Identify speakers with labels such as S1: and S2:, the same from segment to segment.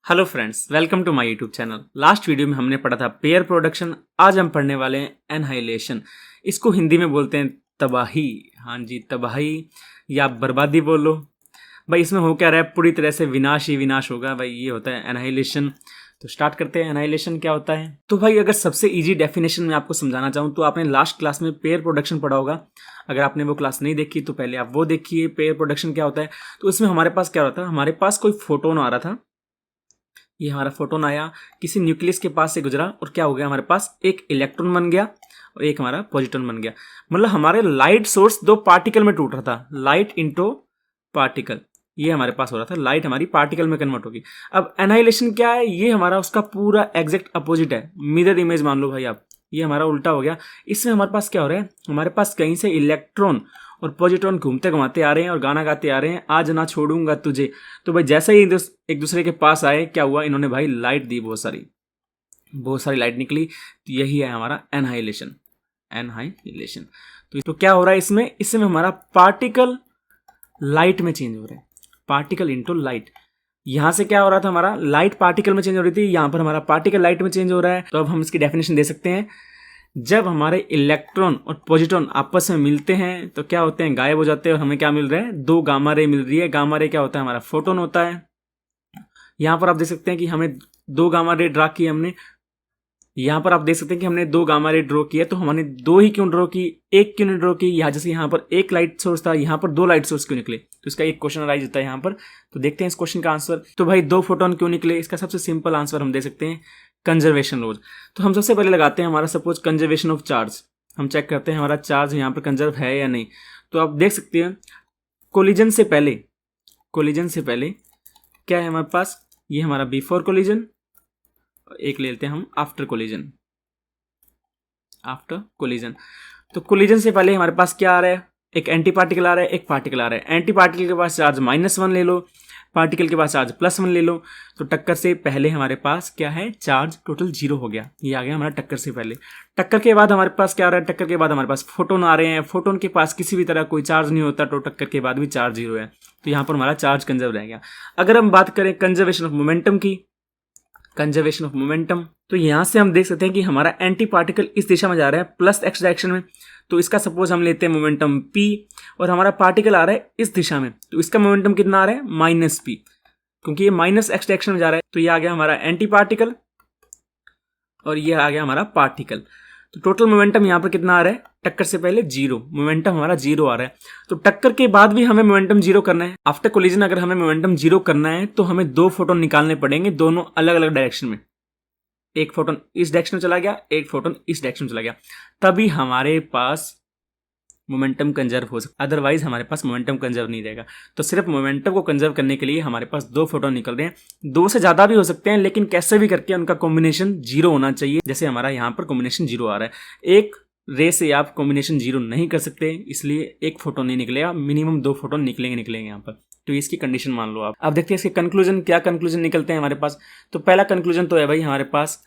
S1: Hello friends, welcome to my YouTube channel. Last video में हमने पढ़ा था पेयर प्रोडक्शन। आज हम पढ़ने वाले हैं एनहाइलेशन। इसको हिंदी में बोलते हैं तबाही। हाँ जी, तबाही या बर्बादी बोलो। भाई इसमें हो क्या रहा है, पूरी तरह से विनाश ही विनाश होगा। भाई ये होता है एनहाइलेशन। तो स्टार्ट करते हैं, एनहाइलेशन क्या होता है। तो भाई अगर सबसे इजी डेफिनेशन में आपको समझाना चाहूँ तो आपने लास्ट क्लास में पेयर प्रोडक्शन पढ़ा होगा। अगर आपने वो क्लास नहीं देखी तो पहले आप वो देखिए, पेयर प्रोडक्शन क्या होता है। तो उसमें हमारे पास क्या होता है, हमारे पास कोई फोटोन आ रहा था। ये हमारा फोटोन आया, किसी न्यूक्लियस के पास से गुजरा और क्या हो गया, हमारे पास एक इलेक्ट्रॉन बन गया और एक हमारा पॉजिट्रॉन बन गया। मतलब हमारे लाइट सोर्स दो पार्टिकल में टूट रहा था, लाइट इंटू पार्टिकल। ये हमारे पास हो रहा था, लाइट हमारी पार्टिकल में कन्वर्ट होगी। अब एनाइलेशन क्या है, ये हमारा उसका पूरा एग्जैक्ट अपोजिट है। मिरर इमेज मान लो भाई आप, ये हमारा उल्टा हो गया। इसमें हमारे पास क्या हो रहा है, हमारे पास कहीं से इलेक्ट्रॉन और पॉजिट्रॉन घूमते घुमाते आ रहे हैं और गाना गाते आ रहे हैं, आज ना छोड़ूंगा तुझे। तो भाई जैसे ही एक दूसरे के पास आए, क्या हुआ, इन्होंने भाई लाइट दी, बहुत सारी लाइट निकली। तो यही है हमारा एनहाइलेशन। तो क्या हो रहा है इसमें हमारा पार्टिकल लाइट में चेंज हो रहा है, पार्टिकल इंटू लाइट। यहां से क्या हो रहा था, हमारा लाइट पार्टिकल में चेंज हो रही थी, यहां पर हमारा पार्टिकल लाइट में चेंज हो रहा है। तो अब हम इसकी डेफिनेशन दे सकते हैं, जब हमारे इलेक्ट्रॉन और पॉजिट्रॉन आपस में मिलते हैं तो क्या होते हैं, गायब हो जाते हैं और हमें क्या मिल रहा है, दो गामा रे मिल रही है। गामा रे क्या होता है, हमारा फोटोन होता है। यहां पर आप देख सकते हैं कि हमें दो गामा रे ड्रा की हमने। यहां पर आप देख सकते हैं कि हमने दो गामा रे ड्रॉ किया, तो हमने दो ही क्यों ड्रॉ की, एक क्यों नहीं ड्रॉ की। यहाँ जैसे यहाँ पर एक लाइट सोर्स था, यहाँ पर दो लाइट सोर्स क्यों निकले। तो इसका एक क्वेश्चन अराइज होता है यहाँ पर। तो देखते हैं इस क्वेश्चन का आंसर। तो भाई दो फोटोन क्यों निकले, इसका सबसे सिंपल आंसर हम दे सकते हैं, कंजर्वेशन लॉज। तो हम सबसे पहले लगाते हैं हमारा सपोज कंजर्वेशन ऑफ चार्ज। हम चेक करते हैं हमारा चार्ज यहाँ पर कंजर्व है या नहीं। तो आप देख सकते हैं कोलिजन से पहले क्या है हमारे पास, ये हमारा बिफोर कोलिजन, एक ले लेते हैं हम आफ्टर कोलिजन। तो कोलिजन से पहले हमारे पास क्या आ रहा है, एक एंटी पार्टिकल आ रहा है, एक पार्टिकल आ रहा है। एंटी पार्टिकल के पास चार्ज -1 ले लो, पार्टिकल के पास चार्ज +1 ले लो। तो टक्कर से पहले हमारे पास क्या है, चार्ज टोटल 0 हो गया। ये आ गया हमारा टक्कर से पहले। टक्कर के बाद हमारे पास क्या आ रहा है, टक्कर के बाद हमारे पास फोटोन आ रहे हैं। फोटोन के पास किसी भी तरह कोई चार्ज नहीं होता, तो टक्कर के बाद भी चार्ज 0 है। तो यहाँ पर हमारा चार्ज कंजर्व रह गया। अगर हम बात करें कंजर्वेशन ऑफ मोमेंटम की, तो यहां से हम देख सकते हैं कि हमारा एंटी पार्टिकल इस दिशा में जा रहा है, +x डायरेक्शन में। तो इसका सपोज हम लेते हैं मोमेंटम p, और हमारा पार्टिकल आ रहा है इस दिशा में। तो इसका मोमेंटम कितना आ रहा है, -p, क्योंकि ये -x डायरेक्शन में जा रहा है। तो ये आ गया हमारा एंटी पार्टिकल और ये आ गया हमारा पार्टिकल। तो टोटल मोमेंटम यहाँ पर कितना आ रहा है, टक्कर से पहले 0, मोमेंटम हमारा 0 आ रहा है। तो टक्कर के बाद भी हमें मोमेंटम 0 करना है। आफ्टर कोलिजन अगर हमें मोमेंटम 0 करना है तो हमें दो फोटोन निकालने पड़ेंगे, दोनों अलग अलग डायरेक्शन में। एक फोटोन इस डायरेक्शन में चला गया, एक फोटोन इस डायरेक्शन में चला गया, तभी हमारे पास मोमेंटम कंजर्व हो सकता, अदरवाइज हमारे पास मोमेंटम कंजर्व नहीं रहेगा। तो सिर्फ मोमेंटम को कंजर्व करने के लिए हमारे पास दो फोटोन निकल रहे हैं, दो से ज्यादा भी हो सकते हैं, लेकिन कैसे भी करके उनका कॉम्बिनेशन 0 होना चाहिए। जैसे हमारा यहाँ पर कॉम्बिनेशन 0 आ रहा है, एक रे से आप कॉम्बिनेशन 0 नहीं कर सकते, इसलिए एक फोटोन नहीं निकलेगा, मिनिमम दो फोटोन निकलेंगे यहाँ पर। तो इसकी कंडीशन मान लो आप। अब देखते हैं इसके कंक्लूजन, क्या कंक्लूजन निकलते हैं हमारे पास। तो पहला कंक्लूजन तो है भाई, हमारे पास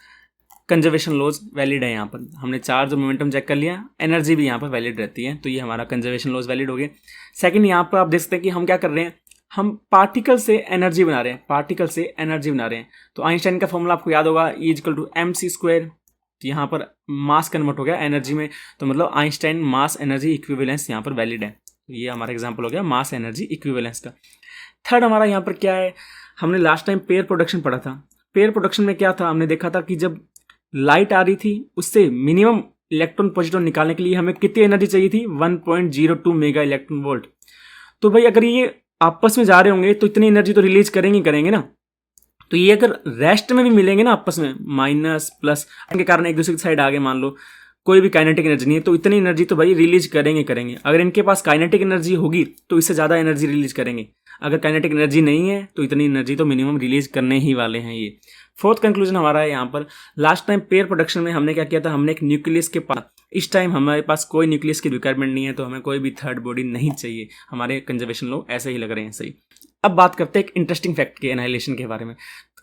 S1: कंजर्वेशन लॉज वैलिड है। यहाँ पर हमने चार्ज और मोमेंटम चेक कर लिया, एनर्जी भी यहाँ पर वैलिड रहती है, तो ये हमारा कंजर्वेशन लॉज वैलिड हो गए। सेकंड, यहाँ पर आप देख सकते हैं कि हम क्या कर रहे हैं, हम पार्टिकल से एनर्जी बना रहे हैं। तो आइंस्टाइन का फॉर्मूला आपको याद होगा, E = mc²। तो यहाँ पर मास कन्वर्ट हो गया एनर्जी में, तो मतलब आइंस्टाइन मास एनर्जी इक्विवेलेंस यहाँ पर वैलिड है। तो ये हमारा एग्जाम्पल हो गया मास एनर्जी इक्विवेलेंस का। थर्ड हमारा यहाँ पर क्या है, हमने लास्ट टाइम पेयर प्रोडक्शन पढ़ा था। पेयर प्रोडक्शन में क्या था, हमने देखा था कि जब लाइट आ रही थी उससे मिनिमम इलेक्ट्रॉन पॉजिट्रॉन निकालने के लिए हमें कितनी एनर्जी चाहिए थी, 1.02 मेगा इलेक्ट्रॉन वोल्ट। तो भाई अगर ये आपस में जा रहे होंगे तो इतनी एनर्जी तो रिलीज करेंगे ना। तो ये अगर रेस्ट में भी मिलेंगे ना आपस में, माइनस प्लस के कारण एक दूसरे की साइड आगे, मान लो कोई भी काइनेटिक एनर्जी नहीं है, तो इतनी एनर्जी तो भाई रिलीज करेंगे। अगर इनके पास काइनेटिक एनर्जी होगी तो इससे ज़्यादा एनर्जी रिलीज करेंगे। अगर काइनेटिक एनर्जी नहीं है तो इतनी एनर्जी तो मिनिमम रिलीज करने ही वाले हैं ये। फोर्थ कंक्लूजन हमारा है यहाँ पर, लास्ट टाइम पेयर प्रोडक्शन में हमने क्या किया था, हमने एक न्यूक्लियस के पास, इस टाइम हमारे पास कोई न्यूक्लियस की रिक्वायरमेंट नहीं है, तो हमें कोई भी थर्ड बॉडी नहीं चाहिए। हमारे कंजर्वेशन लॉ ऐसे ही लग रहे हैं सही। अब बात करते हैं एक इंटरेस्टिंग फैक्ट के एनाइलेशन के बारे में।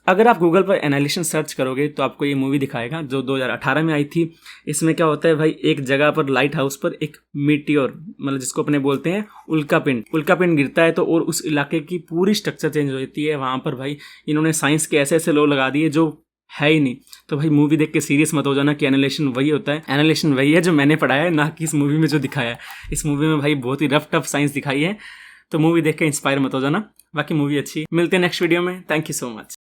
S1: अगर आप गूगल पर एनालिशन सर्च करोगे तो आपको ये मूवी दिखाएगा जो 2018 में आई थी। इसमें क्या होता है भाई, एक जगह पर लाइट हाउस पर एक मीटियोर, मतलब जिसको अपने बोलते हैं उल्कापिंड गिरता है, तो और उस इलाके की पूरी स्ट्रक्चर चेंज हो जाती है। वहाँ पर भाई इन्होंने साइंस के ऐसे ऐसे लॉ लगा दिए जो है ही नहीं। तो भाई मूवी देख के सीरियस मत हो जाना कि एनालिशन वही होता है। एनालिशन वही है जो मैंने पढ़ाया है, ना कि इस मूवी में जो दिखाया है। इस मूवी में भाई बहुत ही रफ टफ साइंस दिखाई है, तो मूवी देख के इंस्पायर मत हो जाना। बाकी मूवी अच्छी। मिलते हैं नेक्स्ट वीडियो में। Thank you so much.